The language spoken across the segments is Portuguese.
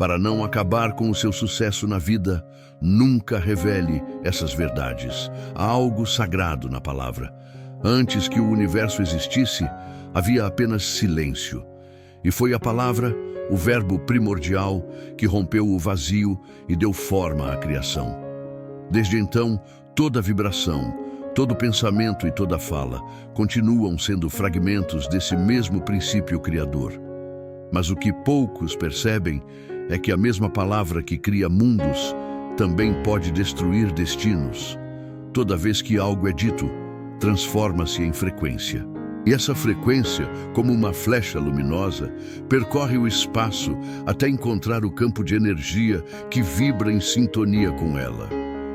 Para não acabar com o seu sucesso na vida, nunca revele essas verdades. Há algo sagrado na palavra. Antes que o universo existisse, havia apenas silêncio. E foi a palavra, o verbo primordial, que rompeu o vazio e deu forma à criação. Desde então, toda vibração, todo pensamento e toda fala continuam sendo fragmentos desse mesmo princípio criador. Mas o que poucos percebem é que a mesma palavra que cria mundos também pode destruir destinos. Toda vez que algo é dito, transforma-se em frequência. E essa frequência, como uma flecha luminosa, percorre o espaço até encontrar o campo de energia que vibra em sintonia com ela.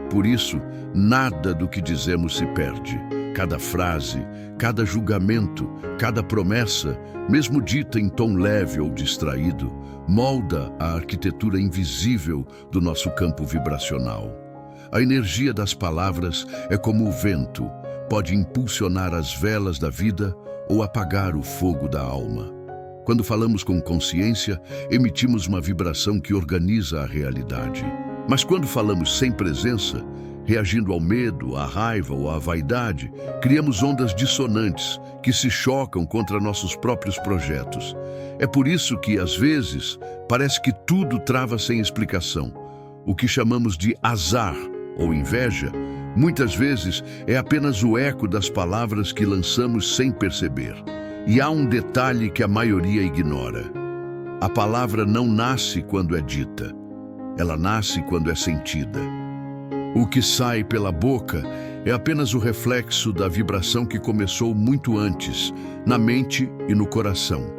Por isso, nada do que dizemos se perde. Cada frase, cada julgamento, cada promessa, mesmo dita em tom leve ou distraído, molda a arquitetura invisível do nosso campo vibracional. A energia das palavras é como o vento, pode impulsionar as velas da vida ou apagar o fogo da alma. Quando falamos com consciência, emitimos uma vibração que organiza a realidade. Mas quando falamos sem presença, reagindo ao medo, à raiva ou à vaidade, criamos ondas dissonantes que se chocam contra nossos próprios projetos. É por isso que, às vezes, parece que tudo trava sem explicação. O que chamamos de azar ou inveja, muitas vezes é apenas o eco das palavras que lançamos sem perceber. E há um detalhe que a maioria ignora. A palavra não nasce quando é dita. Ela nasce quando é sentida. O que sai pela boca é apenas o reflexo da vibração que começou muito antes, na mente e no coração.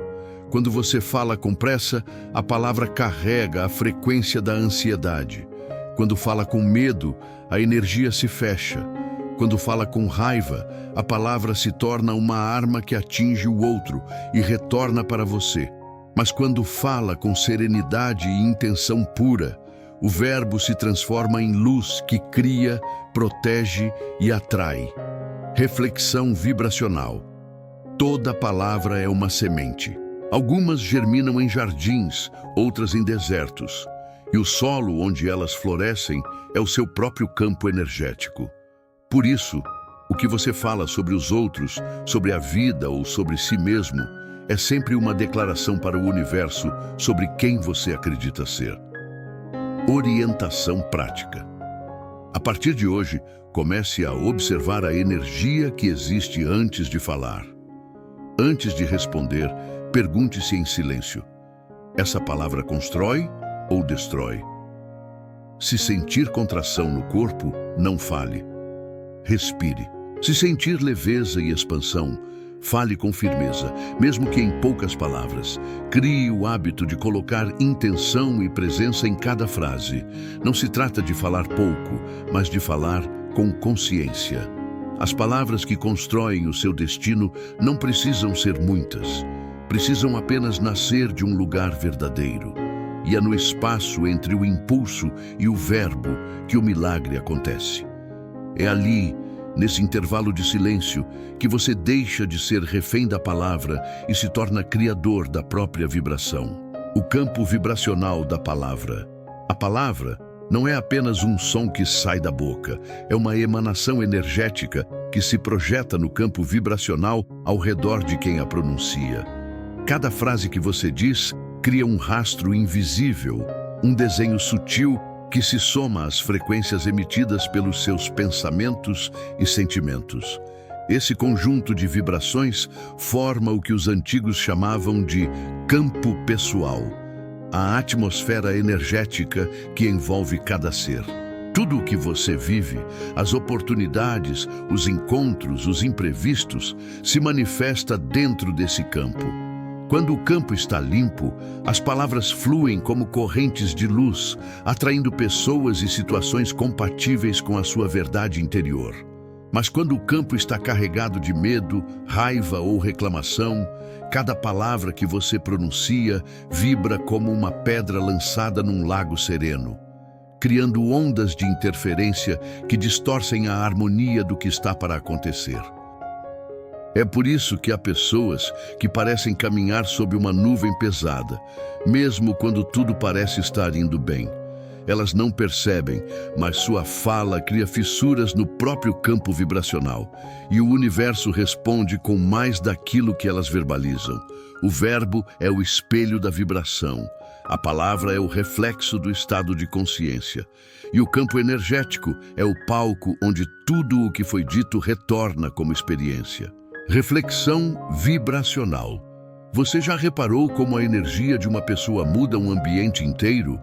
Quando você fala com pressa, a palavra carrega a frequência da ansiedade. Quando fala com medo, a energia se fecha. Quando fala com raiva, a palavra se torna uma arma que atinge o outro e retorna para você. Mas quando fala com serenidade e intenção pura, o verbo se transforma em luz que cria, protege e atrai. Reflexão vibracional. Toda palavra é uma semente. Algumas germinam em jardins, outras em desertos. E o solo onde elas florescem é o seu próprio campo energético. Por isso, o que você fala sobre os outros, sobre a vida ou sobre si mesmo, é sempre uma declaração para o universo sobre quem você acredita ser. Orientação prática. A partir de hoje, comece a observar a energia que existe antes de falar. Antes de responder, pergunte-se em silêncio: essa palavra constrói ou destrói? Se sentir contração no corpo, não fale. Respire. Se sentir leveza e expansão, fale com firmeza, mesmo que em poucas palavras. Crie o hábito de colocar intenção e presença em cada frase. Não se trata de falar pouco, mas de falar com consciência. As palavras que constroem o seu destino não precisam ser muitas. Precisam apenas nascer de um lugar verdadeiro. E é no espaço entre o impulso e o verbo que o milagre acontece. É ali, nesse intervalo de silêncio, que você deixa de ser refém da palavra e se torna criador da própria vibração. O campo vibracional da palavra. A palavra não é apenas um som que sai da boca, é uma emanação energética que se projeta no campo vibracional ao redor de quem a pronuncia. Cada frase que você diz cria um rastro invisível, um desenho sutil que se soma às frequências emitidas pelos seus pensamentos e sentimentos. Esse conjunto de vibrações forma o que os antigos chamavam de campo pessoal, a atmosfera energética que envolve cada ser. Tudo o que você vive, as oportunidades, os encontros, os imprevistos, se manifesta dentro desse campo. Quando o campo está limpo, as palavras fluem como correntes de luz, atraindo pessoas e situações compatíveis com a sua verdade interior. Mas quando o campo está carregado de medo, raiva ou reclamação, cada palavra que você pronuncia vibra como uma pedra lançada num lago sereno, criando ondas de interferência que distorcem a harmonia do que está para acontecer. É por isso que há pessoas que parecem caminhar sob uma nuvem pesada, mesmo quando tudo parece estar indo bem. Elas não percebem, mas sua fala cria fissuras no próprio campo vibracional, e o universo responde com mais daquilo que elas verbalizam. O verbo é o espelho da vibração. A palavra é o reflexo do estado de consciência. E o campo energético é o palco onde tudo o que foi dito retorna como experiência. Reflexão vibracional. Você já reparou como a energia de uma pessoa muda um ambiente inteiro?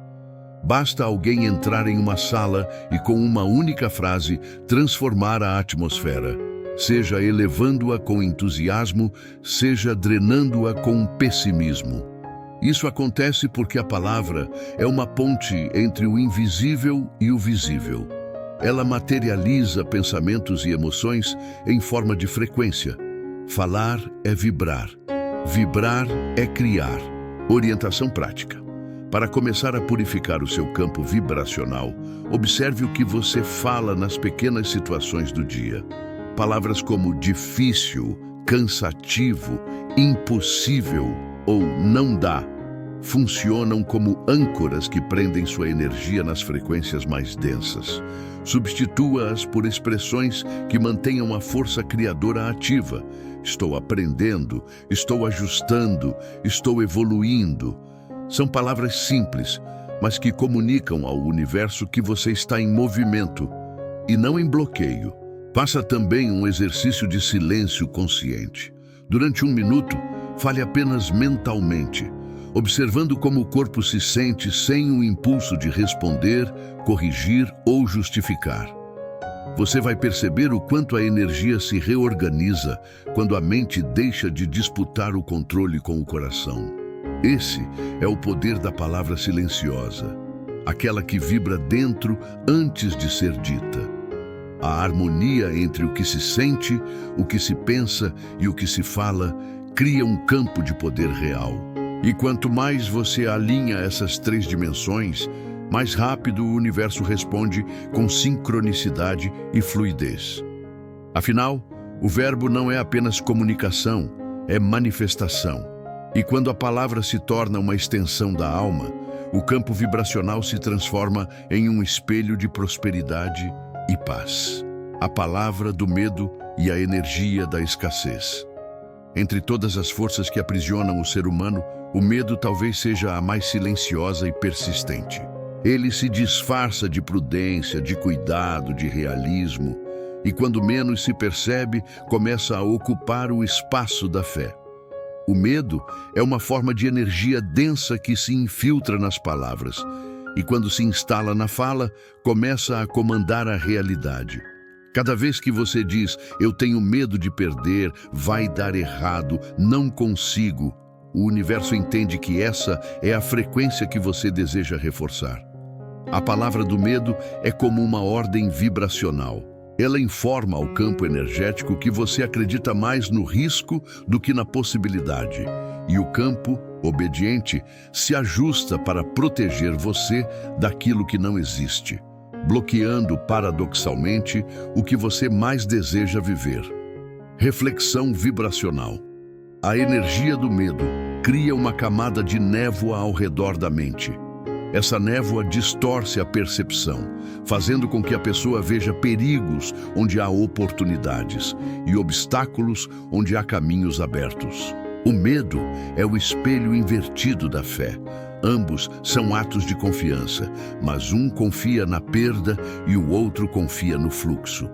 Basta alguém entrar em uma sala e, com uma única frase, transformar a atmosfera, seja elevando-a com entusiasmo, seja drenando-a com pessimismo. Isso acontece porque a palavra é uma ponte entre o invisível e o visível. Ela materializa pensamentos e emoções em forma de frequência. Falar é vibrar. Vibrar é criar. Orientação prática. Para começar a purificar o seu campo vibracional, observe o que você fala nas pequenas situações do dia. Palavras como difícil, cansativo, impossível ou não dá funcionam como âncoras que prendem sua energia nas frequências mais densas. Substitua-as por expressões que mantenham a força criadora ativa. Estou aprendendo, estou ajustando, estou evoluindo. São palavras simples, mas que comunicam ao universo que você está em movimento e não em bloqueio. Faça também um exercício de silêncio consciente. Durante 1 minuto, fale apenas mentalmente, observando como o corpo se sente sem o impulso de responder, corrigir ou justificar. Você vai perceber o quanto a energia se reorganiza quando a mente deixa de disputar o controle com o coração. Esse é o poder da palavra silenciosa, aquela que vibra dentro antes de ser dita. A harmonia entre o que se sente, o que se pensa e o que se fala cria um campo de poder real. E quanto mais você alinha essas 3 dimensões, mais rápido o universo responde com sincronicidade e fluidez. Afinal, o verbo não é apenas comunicação, é manifestação. E quando a palavra se torna uma extensão da alma, o campo vibracional se transforma em um espelho de prosperidade e paz. A palavra do medo e a energia da escassez. Entre todas as forças que aprisionam o ser humano, o medo talvez seja a mais silenciosa e persistente. Ele se disfarça de prudência, de cuidado, de realismo, e quando menos se percebe, começa a ocupar o espaço da fé. O medo é uma forma de energia densa que se infiltra nas palavras, e quando se instala na fala, começa a comandar a realidade. Cada vez que você diz, eu tenho medo de perder, vai dar errado, não consigo, o universo entende que essa é a frequência que você deseja reforçar. A palavra do medo é como uma ordem vibracional. Ela informa ao campo energético que você acredita mais no risco do que na possibilidade. E o campo, obediente, se ajusta para proteger você daquilo que não existe, bloqueando, paradoxalmente, o que você mais deseja viver. Reflexão vibracional. A energia do medo cria uma camada de névoa ao redor da mente. Essa névoa distorce a percepção, fazendo com que a pessoa veja perigos onde há oportunidades e obstáculos onde há caminhos abertos. O medo é o espelho invertido da fé. Ambos são atos de confiança, mas um confia na perda e o outro confia no fluxo.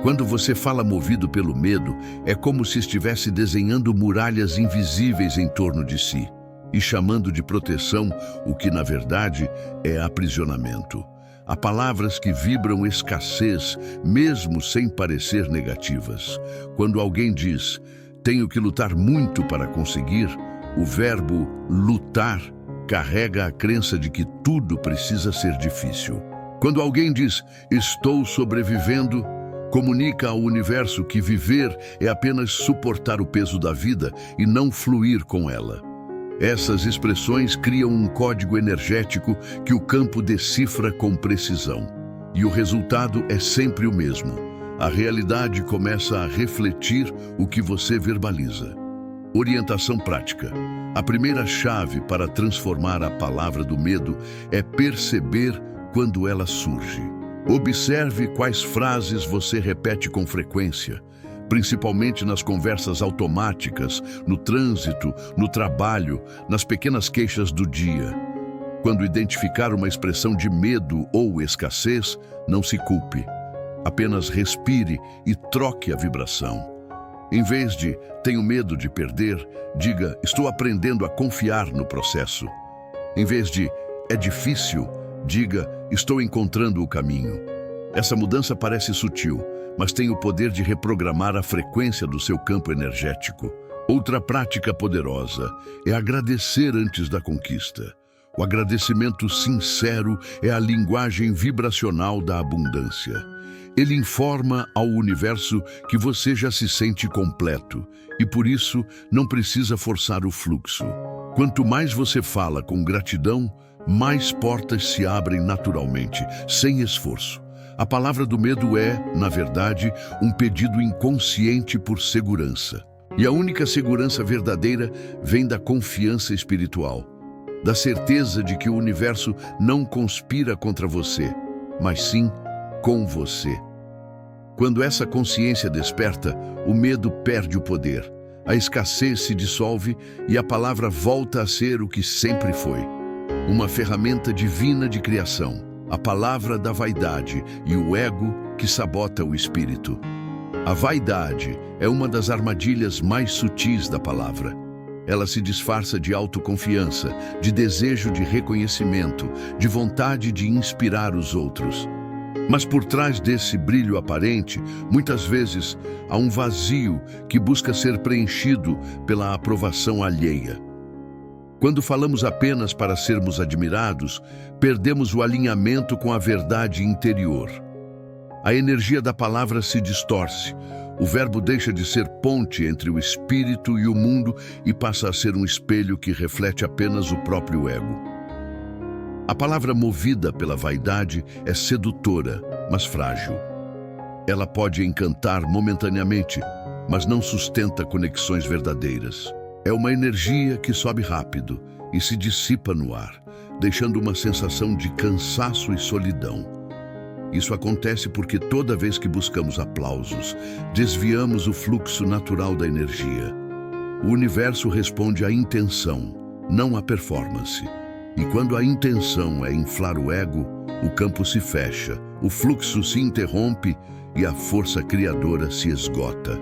Quando você fala movido pelo medo, é como se estivesse desenhando muralhas invisíveis em torno de si e chamando de proteção o que, na verdade, é aprisionamento. Há palavras que vibram escassez, mesmo sem parecer negativas. Quando alguém diz, tenho que lutar muito para conseguir, o verbo lutar carrega a crença de que tudo precisa ser difícil. Quando alguém diz, estou sobrevivendo, comunica ao universo que viver é apenas suportar o peso da vida e não fluir com ela. Essas expressões criam um código energético que o campo decifra com precisão. E o resultado é sempre o mesmo. a realidade começa a refletir o que você verbaliza. Orientação prática. A primeira chave para transformar a palavra do medo é perceber quando ela surge. Observe quais frases você repete com frequência, principalmente nas conversas automáticas, no trânsito, no trabalho, nas pequenas queixas do dia. Quando identificar uma expressão de medo ou escassez, não se culpe. Apenas respire e troque a vibração. Em vez de "tenho medo de perder", diga "estou aprendendo a confiar no processo". Em vez de "é difícil", diga "estou encontrando o caminho". Essa mudança parece sutil, mas tem o poder de reprogramar a frequência do seu campo energético. Outra prática poderosa é agradecer antes da conquista. O agradecimento sincero é a linguagem vibracional da abundância. Ele informa ao universo que você já se sente completo e, por isso, não precisa forçar o fluxo. Quanto mais você fala com gratidão, mais portas se abrem naturalmente, sem esforço. A palavra do medo é, na verdade, um pedido inconsciente por segurança. E a única segurança verdadeira vem da confiança espiritual, da certeza de que o universo não conspira contra você, mas sim com você. Quando essa consciência desperta, o medo perde o poder, a escassez se dissolve e a palavra volta a ser o que sempre foi. Uma ferramenta divina de criação, a palavra da vaidade e o ego que sabota o espírito. A vaidade é uma das armadilhas mais sutis da palavra. Ela se disfarça de autoconfiança, de desejo de reconhecimento, de vontade de inspirar os outros. Mas por trás desse brilho aparente, muitas vezes há um vazio que busca ser preenchido pela aprovação alheia. Quando falamos apenas para sermos admirados, perdemos o alinhamento com a verdade interior. A energia da palavra se distorce. O verbo deixa de ser ponte entre o espírito e o mundo e passa a ser um espelho que reflete apenas o próprio ego. A palavra movida pela vaidade é sedutora, mas frágil. Ela pode encantar momentaneamente, mas não sustenta conexões verdadeiras. É uma energia que sobe rápido e se dissipa no ar, deixando uma sensação de cansaço e solidão. Isso acontece porque toda vez que buscamos aplausos, desviamos o fluxo natural da energia. O universo responde à intenção, não à performance. E quando a intenção é inflar o ego, o campo se fecha, o fluxo se interrompe e a força criadora se esgota.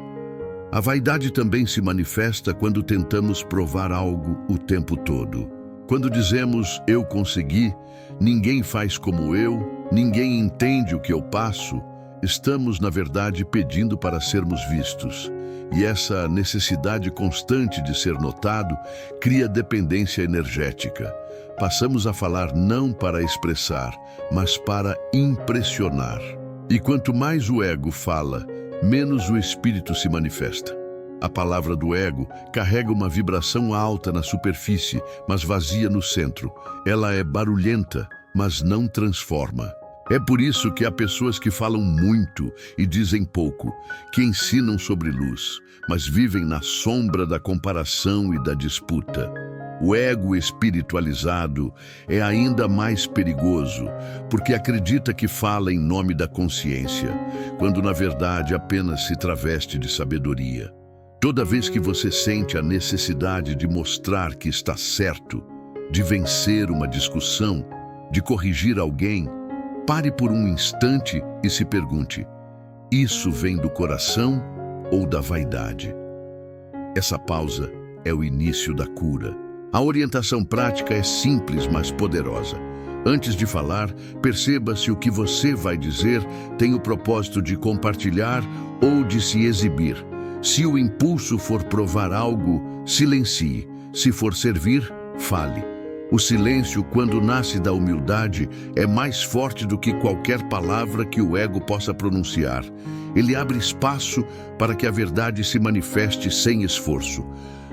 A vaidade também se manifesta quando tentamos provar algo o tempo todo. Quando dizemos "eu consegui", "ninguém faz como eu", "ninguém entende o que eu passo", estamos, na verdade, pedindo para sermos vistos. E essa necessidade constante de ser notado cria dependência energética. Passamos a falar não para expressar, mas para impressionar. E quanto mais o ego fala, menos o espírito se manifesta. A palavra do ego carrega uma vibração alta na superfície, mas vazia no centro. Ela é barulhenta, mas não transforma. É por isso que há pessoas que falam muito e dizem pouco, que ensinam sobre luz, mas vivem na sombra da comparação e da disputa. O ego espiritualizado é ainda mais perigoso, porque acredita que fala em nome da consciência, quando na verdade apenas se traveste de sabedoria. Toda vez que você sente a necessidade de mostrar que está certo, de vencer uma discussão, de corrigir alguém, pare por um instante e se pergunte: isso vem do coração ou da vaidade? Essa pausa é o início da cura. A orientação prática é simples, mas poderosa. Antes de falar, perceba se o que você vai dizer tem o propósito de compartilhar ou de se exibir. Se o impulso for provar algo, silencie. Se for servir, fale. O silêncio, quando nasce da humildade, é mais forte do que qualquer palavra que o ego possa pronunciar. Ele abre espaço para que a verdade se manifeste sem esforço.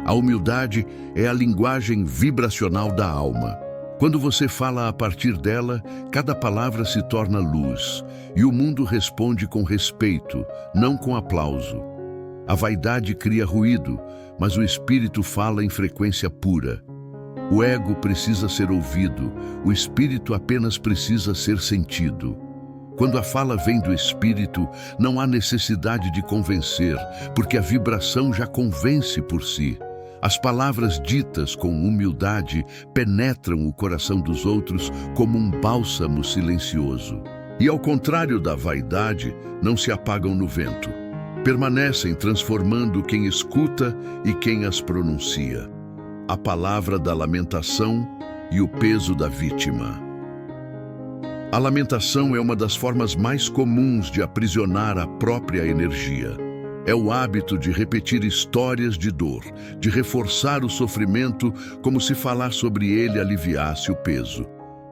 A humildade é a linguagem vibracional da alma. Quando você fala a partir dela, cada palavra se torna luz, e o mundo responde com respeito, não com aplauso. A vaidade cria ruído, mas o espírito fala em frequência pura. O ego precisa ser ouvido, o espírito apenas precisa ser sentido. Quando a fala vem do espírito, não há necessidade de convencer, porque a vibração já convence por si. As palavras ditas com humildade penetram o coração dos outros como um bálsamo silencioso. E ao contrário da vaidade, não se apagam no vento. Permanecem transformando quem escuta e quem as pronuncia. A palavra da lamentação e o peso da vítima. A lamentação é uma das formas mais comuns de aprisionar a própria energia. É o hábito de repetir histórias de dor, de reforçar o sofrimento como se falar sobre ele aliviasse o peso.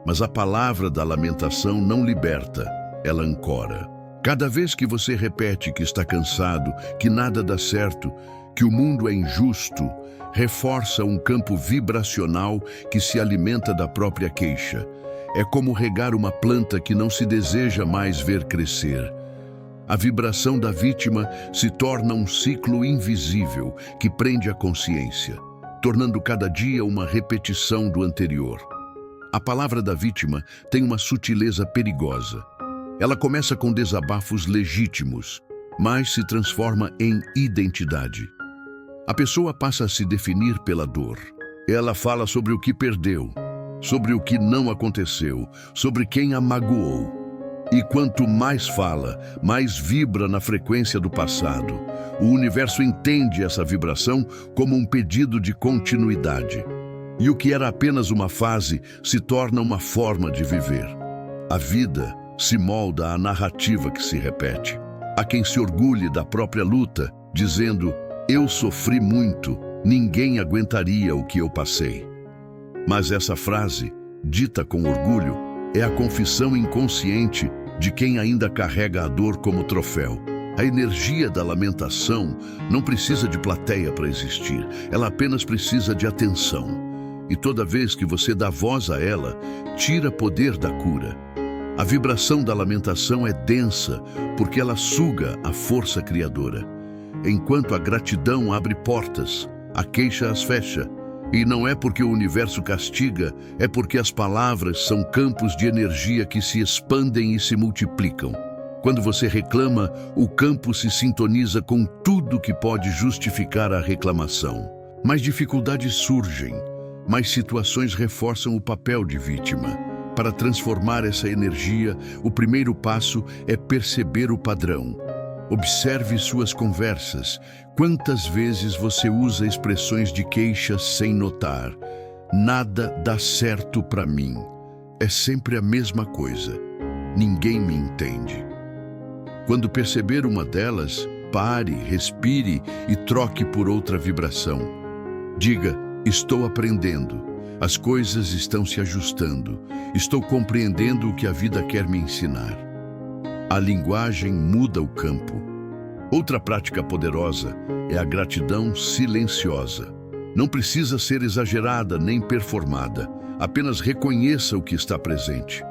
Mas a palavra da lamentação não liberta, ela ancora. Cada vez que você repete que está cansado, que nada dá certo, que o mundo é injusto, reforça um campo vibracional que se alimenta da própria queixa. É como regar uma planta que não se deseja mais ver crescer. A vibração da vítima se torna um ciclo invisível que prende a consciência, tornando cada dia uma repetição do anterior. A palavra da vítima tem uma sutileza perigosa. Ela começa com desabafos legítimos, mas se transforma em identidade. A pessoa passa a se definir pela dor. Ela fala sobre o que perdeu, sobre o que não aconteceu, sobre quem a magoou. E quanto mais fala, mais vibra na frequência do passado. O universo entende essa vibração como um pedido de continuidade. E o que era apenas uma fase se torna uma forma de viver. A vida se molda à narrativa que se repete. Há quem se orgulhe da própria luta, dizendo: eu sofri muito, ninguém aguentaria o que eu passei. Mas essa frase, dita com orgulho, é a confissão inconsciente de quem ainda carrega a dor como troféu. A energia da lamentação não precisa de plateia para existir, ela apenas precisa de atenção. E toda vez que você dá voz a ela, tira poder da cura. A vibração da lamentação é densa, porque ela suga a força criadora. Enquanto a gratidão abre portas, a queixa as fecha. E não é porque o universo castiga, é porque as palavras são campos de energia que se expandem e se multiplicam. Quando você reclama, o campo se sintoniza com tudo que pode justificar a reclamação. Mais dificuldades surgem, mais situações reforçam o papel de vítima. Para transformar essa energia, o primeiro passo é perceber o padrão. Observe suas conversas. Quantas vezes você usa expressões de queixa sem notar? Nada dá certo para mim. É sempre a mesma coisa. Ninguém me entende. Quando perceber uma delas, pare, respire e troque por outra vibração. Diga: estou aprendendo. As coisas estão se ajustando. Estou compreendendo o que a vida quer me ensinar. A linguagem muda o campo. Outra prática poderosa é a gratidão silenciosa. Não precisa ser exagerada nem performada. Apenas reconheça o que está presente.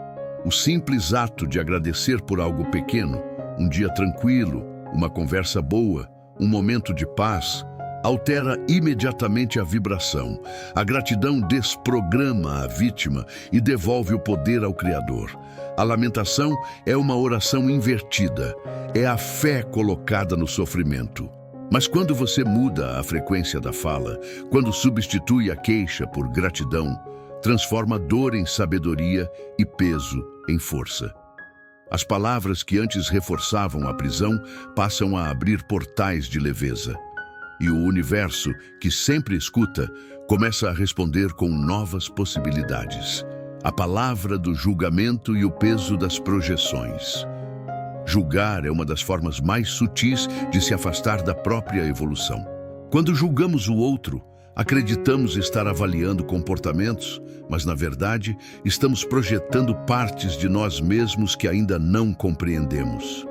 O simples ato de agradecer por algo pequeno, um dia tranquilo, uma conversa boa, um momento de paz, altera imediatamente a vibração. A gratidão desprograma a vítima e devolve o poder ao Criador. A lamentação é uma oração invertida, é a fé colocada no sofrimento. Mas quando você muda a frequência da fala, quando substitui a queixa por gratidão, transforma dor em sabedoria e peso em força. As palavras que antes reforçavam a prisão passam a abrir portais de leveza. E o universo, que sempre escuta, começa a responder com novas possibilidades. A palavra do julgamento e o peso das projeções. Julgar é uma das formas mais sutis de se afastar da própria evolução. Quando julgamos o outro, acreditamos estar avaliando comportamentos, mas na verdade estamos projetando partes de nós mesmos que ainda não compreendemos.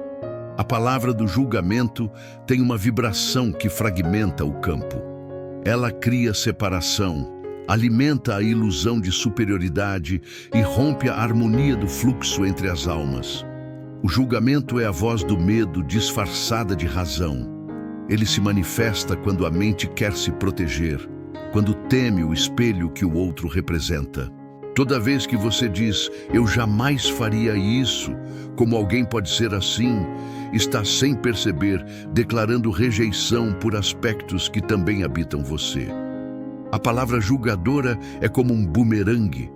A palavra do julgamento tem uma vibração que fragmenta o campo. Ela cria separação, alimenta a ilusão de superioridade e rompe a harmonia do fluxo entre as almas. O julgamento é a voz do medo disfarçada de razão. Ele se manifesta quando a mente quer se proteger, quando teme o espelho que o outro representa. Toda vez que você diz, eu jamais faria isso, como alguém pode ser assim, está sem perceber, declarando rejeição por aspectos que também habitam você. A palavra julgadora é como um bumerangue.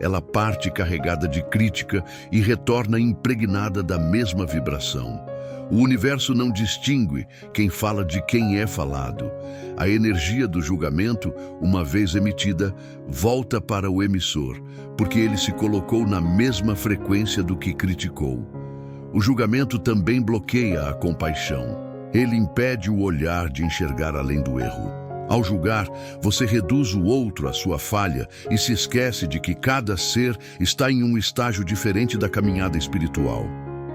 Ela parte carregada de crítica e retorna impregnada da mesma vibração. O universo não distingue quem fala de quem é falado. A energia do julgamento, uma vez emitida, volta para o emissor, porque ele se colocou na mesma frequência do que criticou. O julgamento também bloqueia a compaixão. Ele impede o olhar de enxergar além do erro. Ao julgar, você reduz o outro à sua falha e se esquece de que cada ser está em um estágio diferente da caminhada espiritual.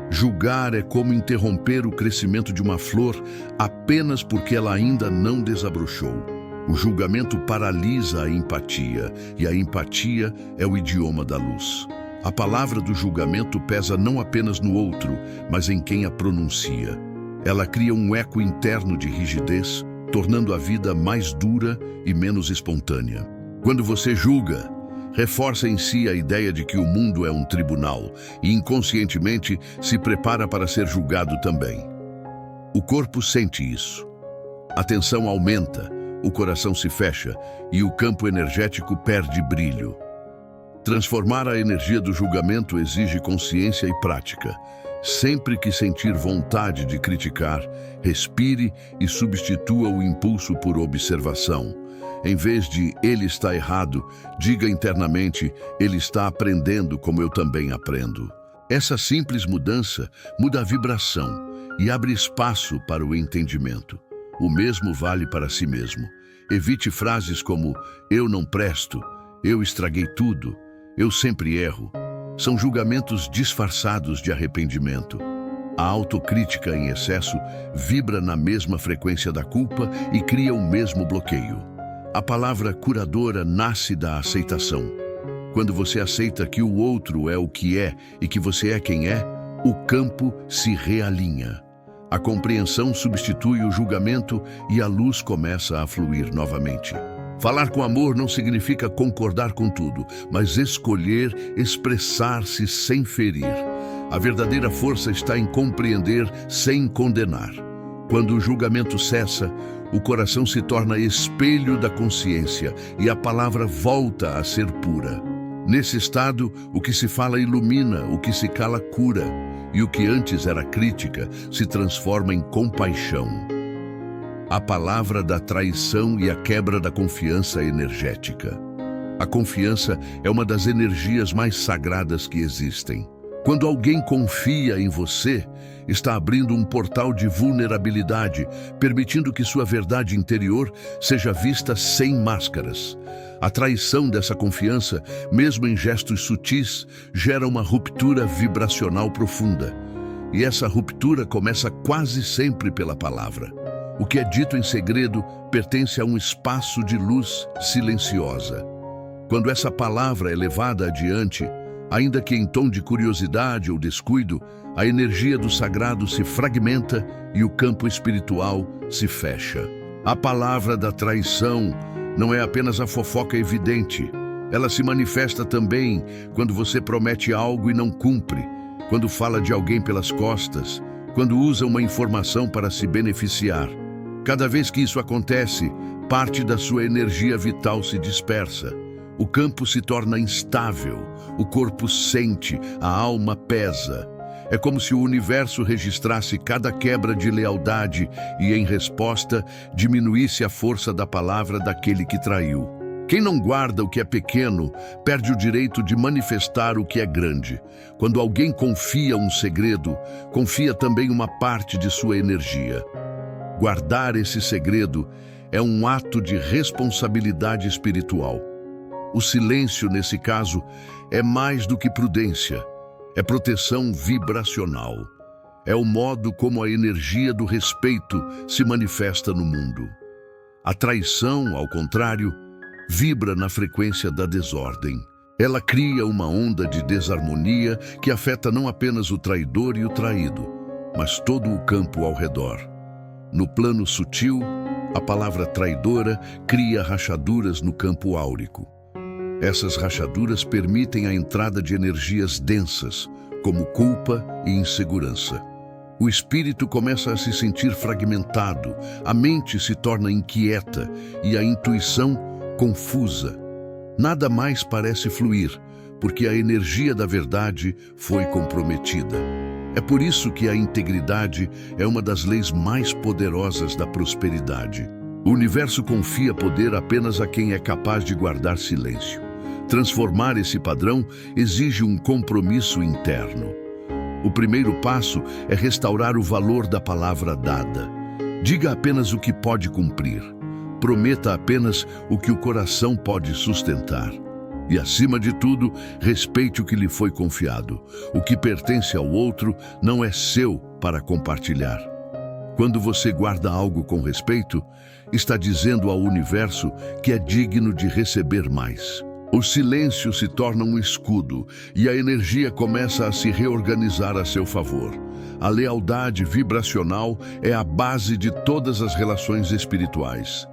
Julgar é como interromper o crescimento de uma flor apenas porque ela ainda não desabrochou. O julgamento paralisa a empatia, e a empatia é o idioma da luz. A palavra do julgamento pesa não apenas no outro, mas em quem a pronuncia. Ela cria um eco interno de rigidez, tornando a vida mais dura e menos espontânea. Quando você julga, reforça em si a ideia de que o mundo é um tribunal e inconscientemente se prepara para ser julgado também. O corpo sente isso. A tensão aumenta, o coração se fecha e o campo energético perde brilho. Transformar a energia do julgamento exige consciência e prática. Sempre que sentir vontade de criticar, respire e substitua o impulso por observação. Em vez de ele está errado, diga internamente, ele está aprendendo como eu também aprendo. Essa simples mudança muda a vibração e abre espaço para o entendimento. O mesmo vale para si mesmo. Evite frases como eu não presto, eu estraguei tudo, eu sempre erro. São julgamentos disfarçados de arrependimento. A autocrítica em excesso vibra na mesma frequência da culpa e cria o mesmo bloqueio. A palavra curadora nasce da aceitação. Quando você aceita que o outro é o que é e que você é quem é, o campo se realinha. A compreensão substitui o julgamento e a luz começa a fluir novamente. Falar com amor não significa concordar com tudo, mas escolher expressar-se sem ferir. A verdadeira força está em compreender sem condenar. Quando o julgamento cessa, o coração se torna espelho da consciência e a palavra volta a ser pura. Nesse estado, o que se fala ilumina, o que se cala cura, e o que antes era crítica se transforma em compaixão. A palavra da traição e a quebra da confiança energética. A confiança é uma das energias mais sagradas que existem. Quando alguém confia em você, está abrindo um portal de vulnerabilidade, permitindo que sua verdade interior seja vista sem máscaras. A traição dessa confiança, mesmo em gestos sutis, gera uma ruptura vibracional profunda. E essa ruptura começa quase sempre pela palavra. O que é dito em segredo pertence a um espaço de luz silenciosa. Quando essa palavra é levada adiante, ainda que em tom de curiosidade ou descuido, a energia do sagrado se fragmenta e o campo espiritual se fecha. A palavra da traição não é apenas a fofoca evidente. Ela se manifesta também quando você promete algo e não cumpre, quando fala de alguém pelas costas, quando usa uma informação para se beneficiar. Cada vez que isso acontece, parte da sua energia vital se dispersa. O campo se torna instável, o corpo sente, a alma pesa. É como se o universo registrasse cada quebra de lealdade e, em resposta, diminuísse a força da palavra daquele que traiu. Quem não guarda o que é pequeno, perde o direito de manifestar o que é grande. Quando alguém confia um segredo, confia também uma parte de sua energia. Guardar esse segredo é um ato de responsabilidade espiritual. O silêncio, nesse caso, é mais do que prudência. É proteção vibracional. É o modo como a energia do respeito se manifesta no mundo. A traição, ao contrário, vibra na frequência da desordem. Ela cria uma onda de desarmonia que afeta não apenas o traidor e o traído, mas todo o campo ao redor. No plano sutil, a palavra traidora cria rachaduras no campo áurico. Essas rachaduras permitem a entrada de energias densas, como culpa e insegurança. O espírito começa a se sentir fragmentado, a mente se torna inquieta e a intuição confusa. Nada mais parece fluir, porque a energia da verdade foi comprometida. É por isso que a integridade é uma das leis mais poderosas da prosperidade. O universo confia poder apenas a quem é capaz de guardar silêncio. Transformar esse padrão exige um compromisso interno. O primeiro passo é restaurar o valor da palavra dada. Diga apenas o que pode cumprir. Prometa apenas o que o coração pode sustentar. E, acima de tudo, respeite o que lhe foi confiado. O que pertence ao outro não é seu para compartilhar. Quando você guarda algo com respeito, está dizendo ao universo que é digno de receber mais. O silêncio se torna um escudo e a energia começa a se reorganizar a seu favor. A lealdade vibracional é a base de todas as relações espirituais.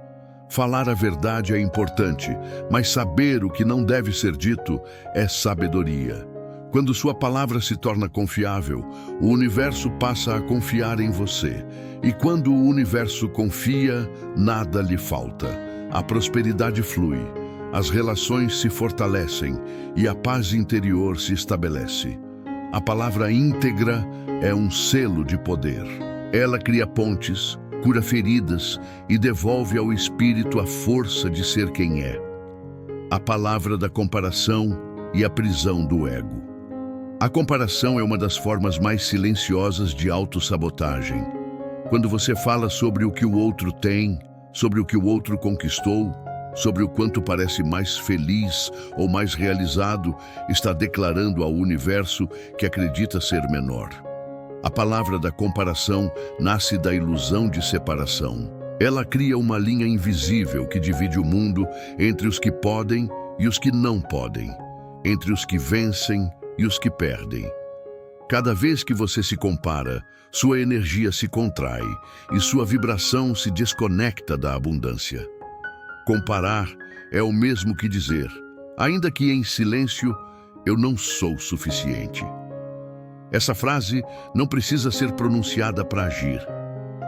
Falar a verdade é importante, mas saber o que não deve ser dito é sabedoria. Quando sua palavra se torna confiável, o universo passa a confiar em você. E quando o universo confia, nada lhe falta. A prosperidade flui, as relações se fortalecem e a paz interior se estabelece. A palavra íntegra é um selo de poder. Ela cria pontes, cura feridas e devolve ao espírito a força de ser quem é. A palavra da comparação e a prisão do ego. A comparação é uma das formas mais silenciosas de autossabotagem. Quando você fala sobre o que o outro tem, sobre o que o outro conquistou, sobre o quanto parece mais feliz ou mais realizado, está declarando ao universo que acredita ser menor. A palavra da comparação nasce da ilusão de separação. Ela cria uma linha invisível que divide o mundo entre os que podem e os que não podem, entre os que vencem e os que perdem. Cada vez que você se compara, sua energia se contrai e sua vibração se desconecta da abundância. Comparar é o mesmo que dizer, ainda que em silêncio, eu não sou suficiente. Essa frase não precisa ser pronunciada para agir.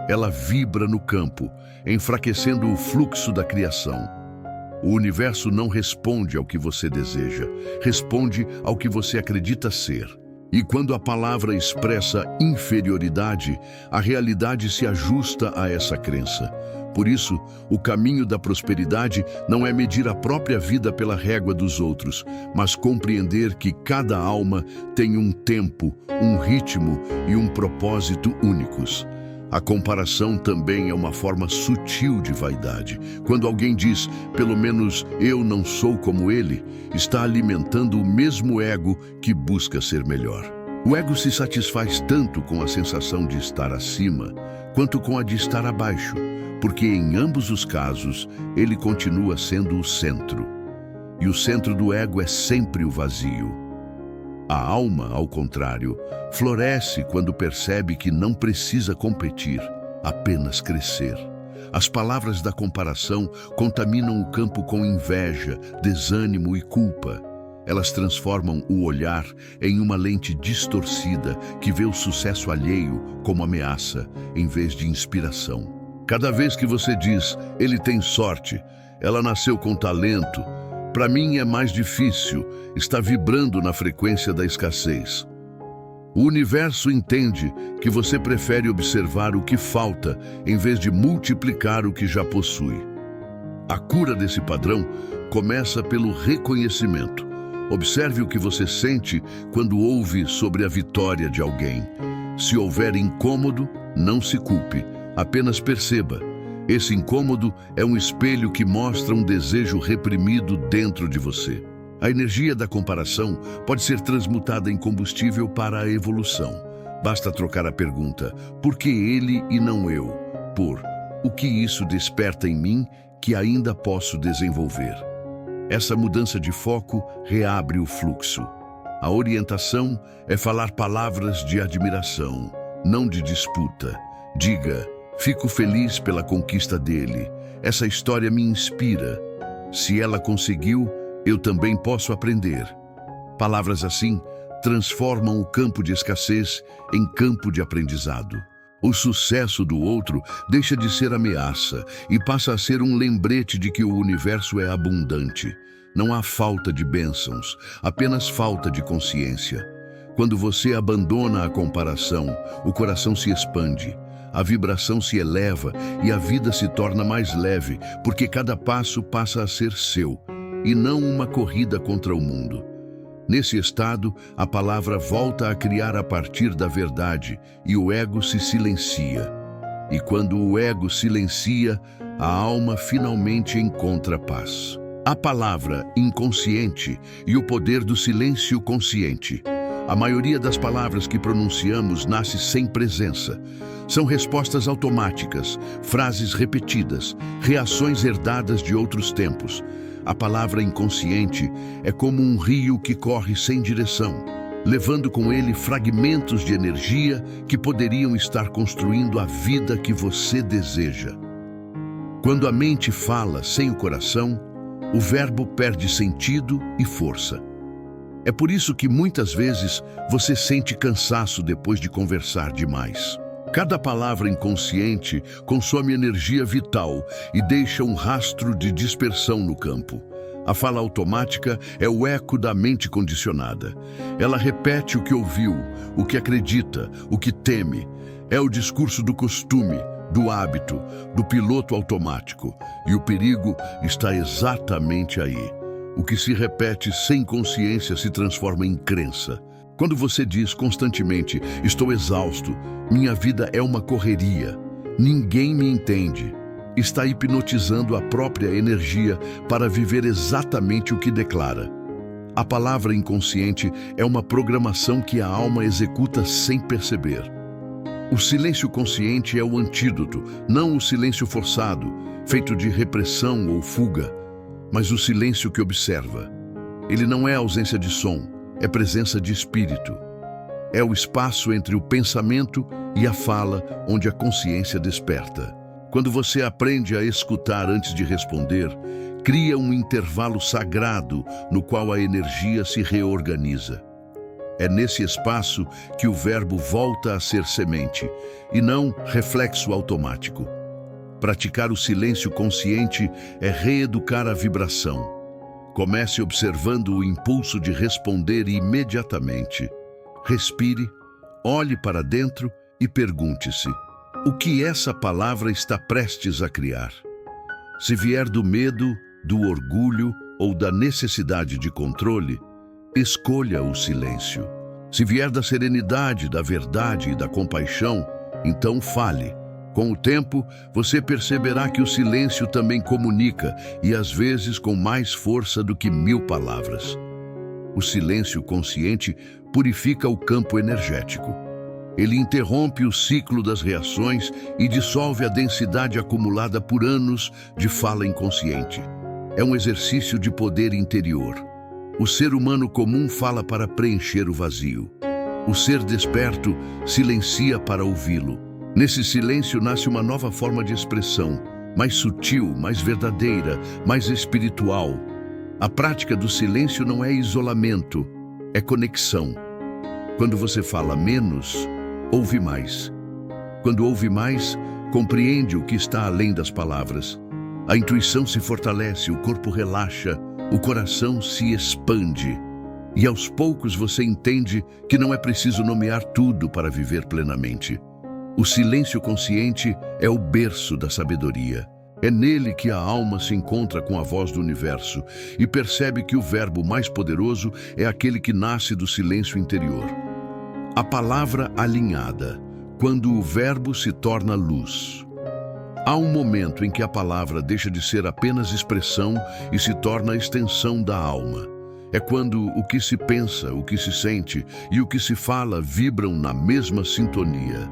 Ela vibra no campo, enfraquecendo o fluxo da criação. O universo não responde ao que você deseja, responde ao que você acredita ser. E quando a palavra expressa inferioridade, a realidade se ajusta a essa crença. Por isso, o caminho da prosperidade não é medir a própria vida pela régua dos outros, mas compreender que cada alma tem um tempo, um ritmo e um propósito únicos. A comparação também é uma forma sutil de vaidade. Quando alguém diz, pelo menos eu não sou como ele, está alimentando o mesmo ego que busca ser melhor. O ego se satisfaz tanto com a sensação de estar acima, quanto com a de estar abaixo, porque em ambos os casos ele continua sendo o centro. E o centro do ego é sempre o vazio. A alma, ao contrário, floresce quando percebe que não precisa competir, apenas crescer. As palavras da comparação contaminam o campo com inveja, desânimo e culpa. Elas transformam o olhar em uma lente distorcida que vê o sucesso alheio como ameaça, em vez de inspiração. Cada vez que você diz, ele tem sorte, ela nasceu com talento, para mim é mais difícil, está vibrando na frequência da escassez. O universo entende que você prefere observar o que falta em vez de multiplicar o que já possui. A cura desse padrão começa pelo reconhecimento. Observe o que você sente quando ouve sobre a vitória de alguém. Se houver incômodo, não se culpe, apenas perceba. Esse incômodo é um espelho que mostra um desejo reprimido dentro de você. A energia da comparação pode ser transmutada em combustível para a evolução. Basta trocar a pergunta, por que ele e não eu? Por, o que isso desperta em mim que ainda posso desenvolver? Essa mudança de foco reabre o fluxo. A orientação é falar palavras de admiração, não de disputa. Diga: fico feliz pela conquista dele. Essa história me inspira. Se ela conseguiu, eu também posso aprender. Palavras assim transformam o campo de escassez em campo de aprendizado. O sucesso do outro deixa de ser ameaça e passa a ser um lembrete de que o universo é abundante. Não há falta de bênçãos, apenas falta de consciência. Quando você abandona a comparação, o coração se expande, a vibração se eleva e a vida se torna mais leve, porque cada passo passa a ser seu, e não uma corrida contra o mundo. Nesse estado, a palavra volta a criar a partir da verdade e o ego se silencia. E quando o ego silencia, a alma finalmente encontra paz. A palavra inconsciente e o poder do silêncio consciente. A maioria das palavras que pronunciamos nasce sem presença. São respostas automáticas, frases repetidas, reações herdadas de outros tempos. A palavra inconsciente é como um rio que corre sem direção, levando com ele fragmentos de energia que poderiam estar construindo a vida que você deseja. Quando a mente fala sem o coração, o verbo perde sentido e força. É por isso que muitas vezes você sente cansaço depois de conversar demais. Cada palavra inconsciente consome energia vital e deixa um rastro de dispersão no campo. A fala automática é o eco da mente condicionada. Ela repete o que ouviu, o que acredita, o que teme. É o discurso do costume, do hábito, do piloto automático. E o perigo está exatamente aí. O que se repete sem consciência se transforma em crença. Quando você diz constantemente: estou exausto, minha vida é uma correria, ninguém me entende, está hipnotizando a própria energia para viver exatamente o que declara. A palavra inconsciente é uma programação que a alma executa sem perceber. O silêncio consciente é o antídoto, não o silêncio forçado, feito de repressão ou fuga, mas o silêncio que observa. Ele não é ausência de som, é presença de espírito. É o espaço entre o pensamento e a fala onde a consciência desperta. Quando você aprende a escutar antes de responder, cria um intervalo sagrado no qual a energia se reorganiza. É nesse espaço que o verbo volta a ser semente, e não reflexo automático. Praticar o silêncio consciente é reeducar a vibração. Comece observando o impulso de responder imediatamente. Respire, olhe para dentro e pergunte-se: o que essa palavra está prestes a criar? Se vier do medo, do orgulho ou da necessidade de controle, escolha o silêncio. Se vier da serenidade, da verdade e da compaixão, então fale. Com o tempo, você perceberá que o silêncio também comunica, e às vezes com mais força do que 1000 palavras. O silêncio consciente purifica o campo energético. Ele interrompe o ciclo das reações e dissolve a densidade acumulada por anos de fala inconsciente. É um exercício de poder interior. O ser humano comum fala para preencher o vazio. O ser desperto silencia para ouvi-lo. Nesse silêncio nasce uma nova forma de expressão, mais sutil, mais verdadeira, mais espiritual. A prática do silêncio não é isolamento, é conexão. Quando você fala menos, ouve mais. Quando ouve mais, compreende o que está além das palavras. A intuição se fortalece, o corpo relaxa, o coração se expande. E aos poucos você entende que não é preciso nomear tudo para viver plenamente. O silêncio consciente é o berço da sabedoria. É nele que a alma se encontra com a voz do universo e percebe que o verbo mais poderoso é aquele que nasce do silêncio interior. A palavra alinhada, quando o verbo se torna luz. Há um momento em que a palavra deixa de ser apenas expressão e se torna a extensão da alma. É quando o que se pensa, o que se sente e o que se fala vibram na mesma sintonia.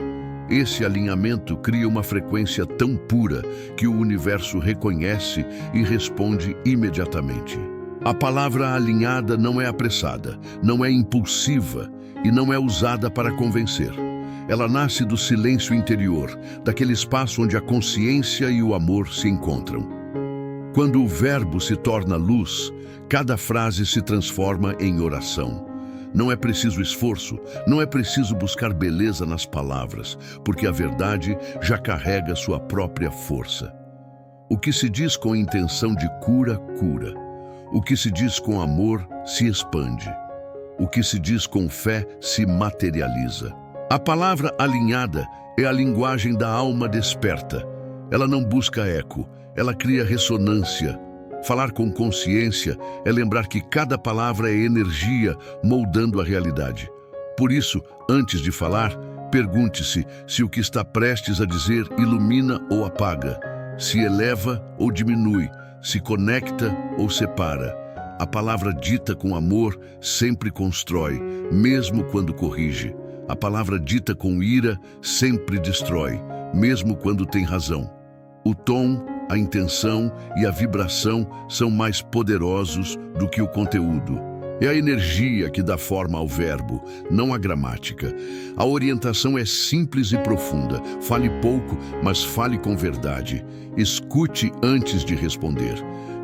Esse alinhamento cria uma frequência tão pura que o universo reconhece e responde imediatamente. A palavra alinhada não é apressada, não é impulsiva e não é usada para convencer. Ela nasce do silêncio interior, daquele espaço onde a consciência e o amor se encontram. Quando o verbo se torna luz, cada frase se transforma em oração. Não é preciso esforço, não é preciso buscar beleza nas palavras, porque a verdade já carrega sua própria força. O que se diz com intenção de cura, cura. O que se diz com amor, se expande. O que se diz com fé, se materializa. A palavra alinhada é a linguagem da alma desperta. Ela não busca eco, ela cria ressonância. Falar com consciência é lembrar que cada palavra é energia moldando a realidade. Por isso, antes de falar, pergunte-se se o que está prestes a dizer ilumina ou apaga, se eleva ou diminui, se conecta ou separa. A palavra dita com amor sempre constrói, mesmo quando corrige. A palavra dita com ira sempre destrói, mesmo quando tem razão. O tom, a intenção e a vibração são mais poderosos do que o conteúdo. É a energia que dá forma ao verbo, não a gramática. A orientação é simples e profunda. Fale pouco, mas fale com verdade. Escute antes de responder.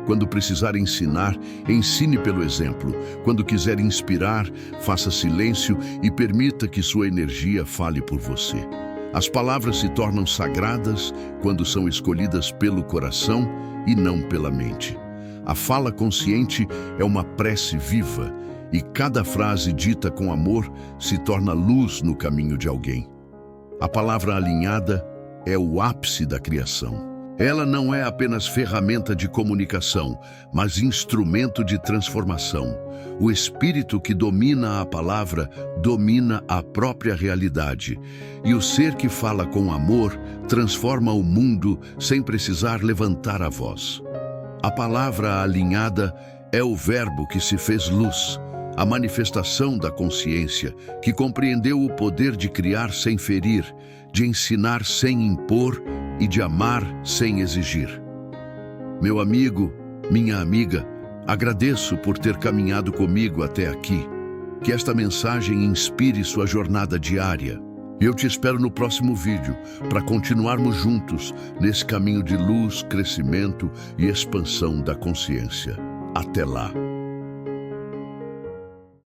Quando precisar ensinar, ensine pelo exemplo. Quando quiser inspirar, faça silêncio e permita que sua energia fale por você. As palavras se tornam sagradas quando são escolhidas pelo coração e não pela mente. A fala consciente é uma prece viva e cada frase dita com amor se torna luz no caminho de alguém. A palavra alinhada é o ápice da criação. Ela não é apenas ferramenta de comunicação, mas instrumento de transformação. O espírito que domina a palavra domina a própria realidade. E o ser que fala com amor transforma o mundo sem precisar levantar a voz. A palavra alinhada é o verbo que se fez luz, a manifestação da consciência, que compreendeu o poder de criar sem ferir, de ensinar sem impor e de amar sem exigir. Meu amigo, minha amiga, agradeço por ter caminhado comigo até aqui. Que esta mensagem inspire sua jornada diária. Eu te espero no próximo vídeo para continuarmos juntos nesse caminho de luz, crescimento e expansão da consciência. Até lá!